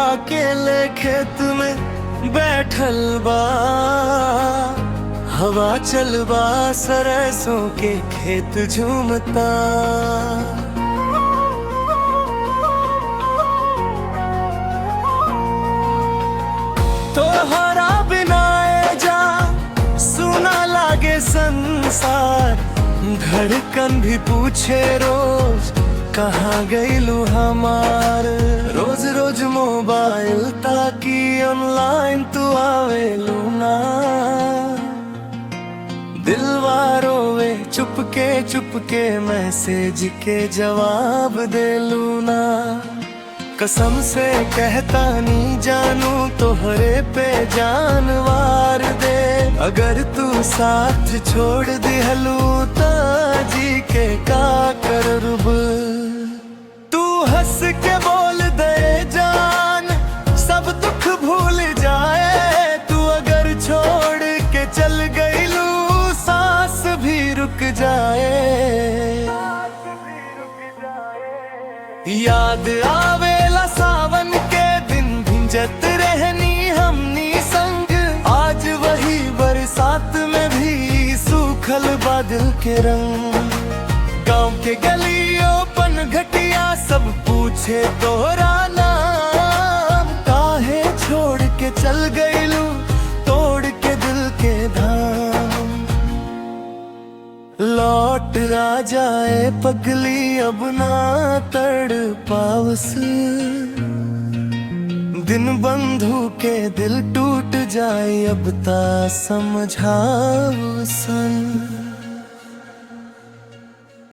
अकेले खेत में बैठल बा, हवा चलबा सरसों के खेत झूमता। तोहरा बिना जा सुना लागे संसार, धड़कन भी पूछे रोज कहाँ गईलू हमार। रोज रोज मोबाइल ताकि ऑनलाइन तू आवेलू ना, दिलवा रोवे चुपके मैसेज के जवाब देलू ना। कसम से कहता नहीं जानू तोहरे पे जानवार दे, अगर तू साथ छोड़ दिहलू ता जी के का करब। तू हंस के बोल दे जान सब दुख भूल जाए, तू अगर छोड़ के चल गईलू सांस भी रुक जाए। याद आवेला सावन के दिन भिंजत रहनी हमनी संग, आज वही बरसात में भी सूखल बादल के रंग। गांव के गलियों पन घटिया सब पूछे तोहरा नाम, काहे छोड़ के चल गईलू तोड़ के दिल के धाम। लौट आ जाए पगली अब ना तड़ पावस, दिन बंधु के दिल टूट जाए अब ता समझाओ सन।